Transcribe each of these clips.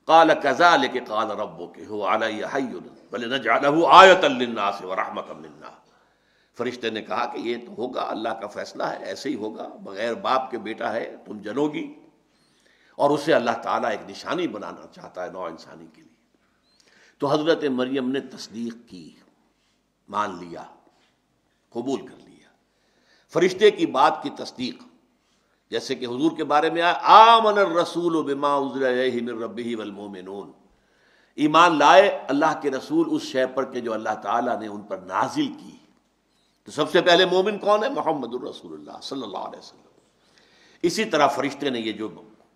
قال كذلك قال ربك هو علي حي ولنجعله آية للناس ورحمة منا. فرشتے نے کہا کہ یہ تو ہوگا، اللہ کا فیصلہ ہے، ایسے ہی ہوگا، بغیر باپ کے بیٹا ہے، تم جنو گی، اور اسے اللہ تعالیٰ ایک نشانی بنانا چاہتا ہے نوع انسانی کے لیے. تو حضرت مریم نے تصدیق کی، مان لیا، قبول کر لیا. فرشتے کی بات کی تصدیق، جیسے کہ حضور کے بارے میں آیا آمن الرسول بما انزل الیہ من ربہ والمؤمنون، ایمان لائے اللہ کے رسول اس شے پر کہ جو اللہ تعالیٰ نے ان پر نازل کی. تو سب سے پہلے مومن کون ہے؟ محمد الرسول اللہ صلی اللہ علیہ وسلم. اسی طرح فرشتے نے یہ جو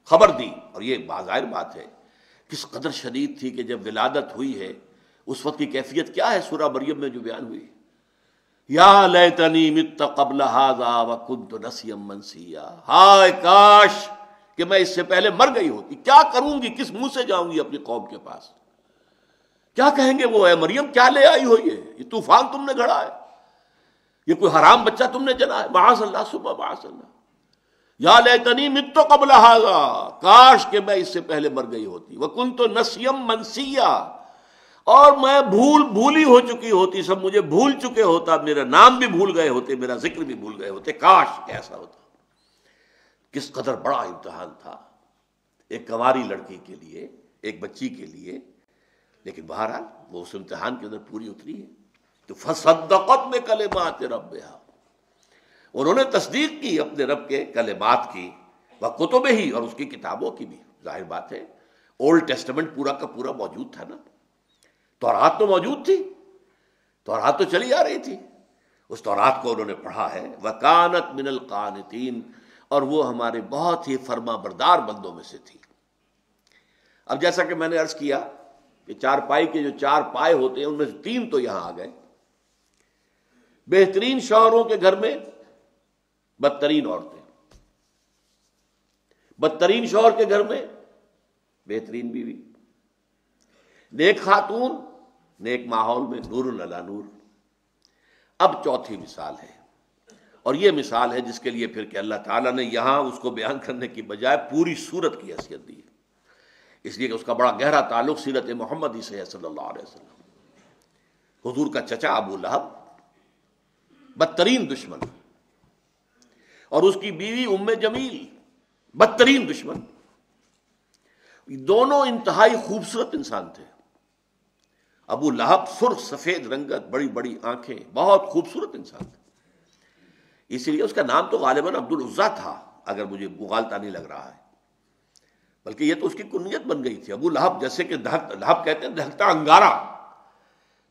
خبر دی، اور یہ بظاہر بات ہے کس قدر شدید تھی کہ جب ولادت ہوئی ہے اس وقت کی کیفیت کیا ہے سورہ مریم میں جو بیان ہوئی، یا لیتنی مت قبل ھذا وکنت نسیا منسیا، ہائے کاش کہ میں اس سے پہلے مر گئی ہوتی. کیا کروں گی، کس منہ سے جاؤں گی اپنی قوم کے پاس؟ کیا کہیں گے وہ، اے مریم کیا لے آئی ہو، یہ طوفان تم نے گھڑا ہے، یہ کوئی حرام بچہ تم نے جنا ہے، معاذ اللہ ثم معاذ اللہ. یا لیتنی مت قبل ھذا، کاش کہ میں اس سے پہلے مر گئی ہوتی. وکنت نسیا منسیا، اور میں بھولی ہو چکی ہوتی، سب مجھے بھول چکے ہوتا، میرا نام بھی بھول گئے ہوتے، میرا ذکر بھی بھول گئے ہوتے. کاش ایسا ہوتا. کس قدر بڑا امتحان تھا ایک کنواری لڑکی کے لیے، ایک بچی کے لیے، لیکن بہرحال وہ اس امتحان کے اندر پوری اتری ہے. تو فصدقت بکلمات ربها، انہوں نے تصدیق کی اپنے رب کے کلمات کی، وکتبہ، اور اس کی کتابوں کی بھی. ظاہر بات ہے اولڈ ٹیسٹمنٹ پورا کا پورا موجود تھا نا، تورات تو موجود تھی، تورات تو چلی آ رہی تھی، اس تورات کو انہوں نے پڑھا ہے. وکانت من القانتین، اور وہ ہمارے بہت ہی فرما بردار بندوں میں سے تھی. اب جیسا کہ میں نے عرض کیا کہ چارپائی کے جو 4 پائے ہوتے ہیں ان میں سے 3 تو یہاں آ گئے. بہترین شوہروں کے گھر میں بدترین عورتیں، بدترین شوہر کے گھر میں بہترین بیوی، نیک خاتون نیک ماحول میں نور علی نور. اب چوتھی مثال ہے، اور یہ مثال ہے جس کے لیے پھر کہ اللہ تعالیٰ نے یہاں اس کو بیان کرنے کی بجائے پوری سورت کی حیثیت دی، اس لیے کہ اس کا بڑا گہرا تعلق سیرت محمدی سے ہے صلی اللہ علیہ وسلم. حضور کا چچا ابو لہب بدترین دشمن، اور اس کی بیوی ام جمیل بدترین دشمن. دونوں انتہائی خوبصورت انسان تھے. ابو لہب سرخ سفید رنگت، بڑی بڑی آنکھیں، بہت خوبصورت انسان تھا. اسی لیے اس کا نام تو غالباً عبد العزیٰ تھا اگر مجھے مغالطہ نہیں لگ رہا ہے، بلکہ یہ تو اس کی کنیت بن گئی تھی ابو لہب. جیسے کہ لہب کہتے ہیں دہکتا انگارہ،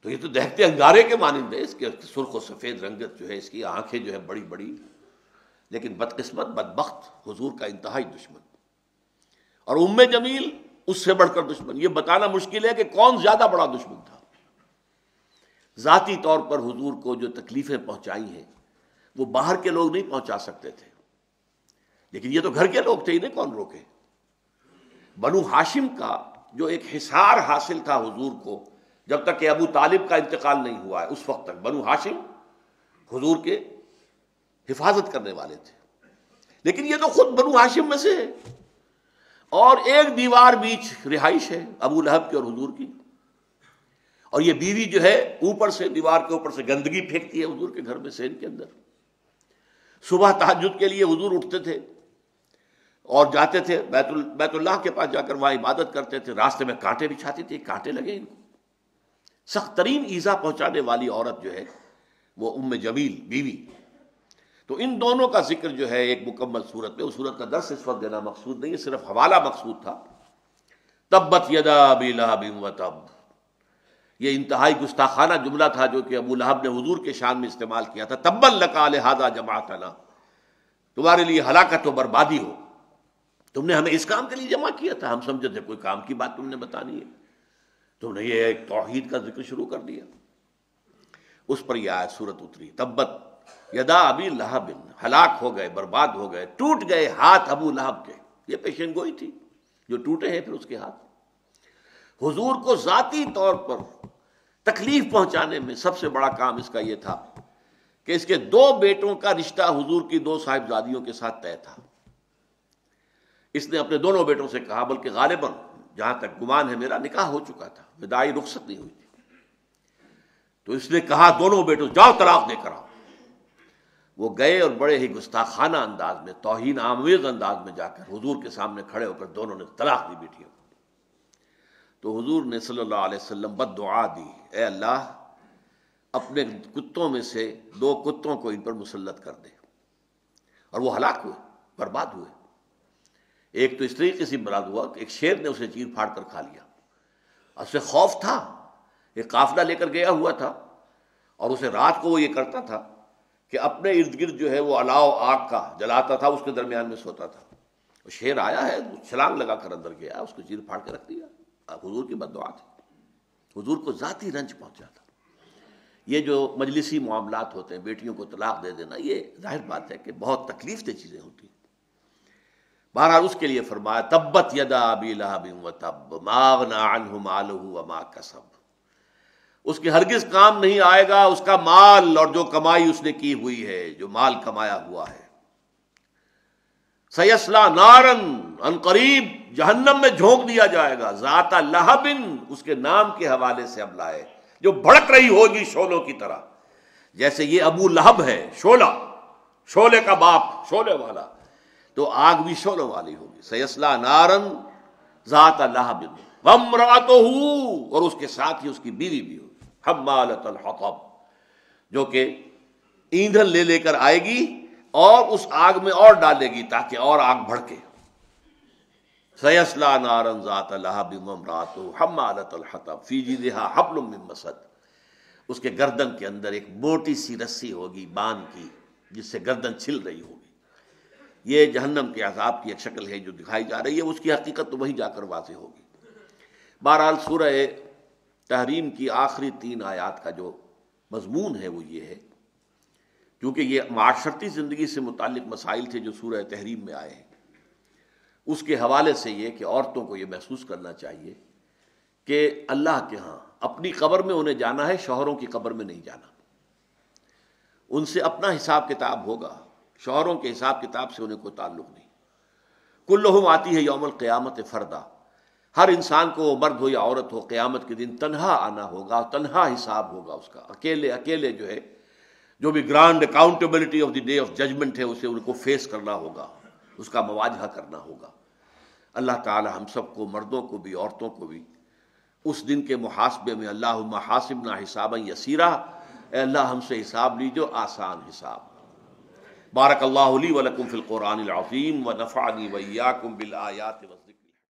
تو یہ تو دہکتے انگارے کے مانند ہے. اس کے سرخ و سفید رنگت جو ہے، اس کی آنکھیں جو ہے بڑی بڑی، لیکن بدقسمت بدبخت حضور کا انتہائی دشمن. اور ام جمیل اس سے بڑھ کر دشمن. یہ بتانا مشکل ہے کہ کون زیادہ بڑا دشمن تھا. ذاتی طور پر حضور کو جو تکلیفیں پہنچائی ہیں وہ باہر کے لوگ نہیں پہنچا سکتے تھے، لیکن یہ تو گھر کے لوگ تھے، انہیں کون روکے. بنو ہاشم کا جو ایک حصار حاصل تھا حضور کو، جب تک کہ ابو طالب کا انتقال نہیں ہوا ہے اس وقت تک بنو ہاشم حضور کے حفاظت کرنے والے تھے. لیکن یہ تو خود بنو ہاشم میں سے ہے، اور ایک دیوار بیچ رہائش ہے ابو لہب کی اور حضور کی. اور یہ بیوی جو ہے اوپر سے دیوار کے اوپر سے گندگی پھینکتی ہے حضور کے گھر میں سین کے اندر. صبح تہجد کے لیے حضور اٹھتے تھے اور جاتے تھے بیت اللہ کے پاس، جا کر وہاں عبادت کرتے تھے. راستے میں کانٹے بچھاتی تھی، کانٹے لگے ان کو. سخت ترین ایذا پہنچانے والی عورت جو ہے وہ ام جمیل بیوی. تو ان دونوں کا ذکر جو ہے ایک مکمل صورت میں، اس صورت کا درس اس وقت دینا مقصود نہیں ہے، صرف حوالہ مقصود تھا. تبت یدا ابی لہب وتب، یہ انتہائی گستاخانہ جملہ تھا جو کہ ابو لہب نے حضور کے شان میں استعمال کیا تھا. تبا لک لہذا جمعتنا، تمہارے لیے ہلاکت و بربادی ہو، تم نے ہمیں اس کام کے لیے جمع کیا تھا. ہم سمجھے تھے کوئی کام کی بات تم نے بتانی ہے، تم نے یہ ایک توحید کا ذکر شروع کر دیا. اس پر یہ آیت سورت اتری، تبت یدا ابی لہب، ہلاک ہو گئے، برباد ہو گئے، ٹوٹ گئے ہاتھ ابو لہب کے. یہ پیشن گوئی تھی جو ٹوٹے ہیں پھر اس کے ہاتھ. حضور کو ذاتی طور پر تکلیف پہنچانے میں سب سے بڑا کام اس کا یہ تھا کہ اس کے 2 بیٹوں کا رشتہ حضور کی 2 صاحبزادیوں کے ساتھ طے تھا. اس نے اپنے دونوں بیٹوں سے کہا، بلکہ غالباً جہاں تک گمان ہے میرا نکاح ہو چکا تھا، وداعی رخصت نہیں ہوئی تھی۔ تو اس نے کہا دونوں بیٹوں جاؤ طلاق دے کر آؤ۔ وہ گئے اور بڑے ہی گستاخانہ انداز میں، توہین آمیز انداز میں جا کر حضور کے سامنے کھڑے ہو کر دونوں نے طلاق دی بیٹیوں کو۔ تو حضور نے صلی اللہ علیہ وسلم بد دعا دی، اے اللہ اپنے کتوں میں سے 2 کتوں کو ان پر مسلط کر دے، اور وہ ہلاک ہوئے، برباد ہوئے۔ ایک تو اس طریقے سے برباد ہوا کہ ایک شیر نے اسے چیر پھاڑ کر کھا لیا، اسے خوف تھا، ایک قافلہ لے کر گیا ہوا تھا، اور اسے رات کو وہ یہ کرتا تھا کہ اپنے ارد گرد جو ہے وہ الاؤ آگ کا جلاتا تھا، اس کے درمیان میں سوتا تھا۔ شیر آیا ہے، چھلانگ لگا کر اندر گیا، اس کو چیر پھاڑ کے رکھ دیا۔ حضور کی بد دعا تھی، حضور کو ذاتی رنج پہنچا تھا۔ یہ جو مجلسی معاملات ہوتے ہیں، بیٹیوں کو طلاق دے دینا، یہ ظاہر بات ہے کہ بہت تکلیف دہ چیزیں ہوتی ہیں۔ بہرحال اس کے لیے فرمایا تبت یدا ابی لہب وتب ما اغنی عنہ مالہ وما کسب، اس کے ہرگز کام نہیں آئے گا اس کا مال اور جو کمائی اس نے کی ہوئی ہے، جو مال کمایا ہوا ہے۔ سیصلی نارا، ان قریب جہنم میں جھونک دیا جائے گا، ذات لہب، اس کے نام کے حوالے سے اب لائے، جو بھڑک رہی ہوگی شعلوں کی طرح۔ جیسے یہ ابو لہب ہے، شعلہ، شعلے کا باپ، شعلے والا، تو آگ بھی شعلوں والی ہوگی۔ سیصلی نارا ذات لہب وامرأتہ، اور اس کے ساتھ ہی اس کی بیوی بھی ہوگی، حمالۃ الحطب، جو کہ ایندھن لے لے کر آئے گی اور اس آگ میں اور ڈالے گی تاکہ اور آگ بھڑکے۔ سیصلی نارا ذات لہب وامرأتہ حمالۃ الحطب فی جیدہا حبل من مسد، اس کے گردن کے اندر ایک موٹی سی رسی ہوگی بان کی، جس سے گردن چھل رہی ہوگی۔ یہ جہنم کے عذاب کی ایک شکل ہے جو دکھائی جا رہی ہے، اس کی حقیقت تو وہی جا کر واضح ہوگی۔ بہرحال سورہ تحریم کی آخری 3 آیات کا جو مضمون ہے وہ یہ ہے، کیونکہ یہ معاشرتی زندگی سے متعلق مسائل تھے جو سورہ تحریم میں آئے ہیں، اس کے حوالے سے یہ کہ عورتوں کو یہ محسوس کرنا چاہیے کہ اللہ کے ہاں اپنی قبر میں انہیں جانا ہے، شوہروں کی قبر میں نہیں جانا۔ ان سے اپنا حساب کتاب ہوگا، شوہروں کے حساب کتاب سے انہیں کوئی تعلق نہیں۔ کلہم آتی ہے یوم القیامت فردا، ہر انسان کو، مرد ہو یا عورت ہو، قیامت کے دن تنہا آنا ہوگا، تنہا حساب ہوگا اس کا، اکیلے اکیلے جو ہے، جو بھی grand accountability of the day of judgement ہے اسے ان کو فیس کرنا ہوگا، اس کا مواجہہ کرنا ہوگا۔ اللہ تعالی ہم سب کو، مردوں کو بھی عورتوں کو بھی، اس دن کے محاسبے میں اللہم حاسبنا حسابا یسیرا، اے اللہ ہم سے حساب لیجو آسان حساب۔ بارک اللہ لی ولکم فی القرآن العظیم ونفعنی وإیاکم بالآیات والذکر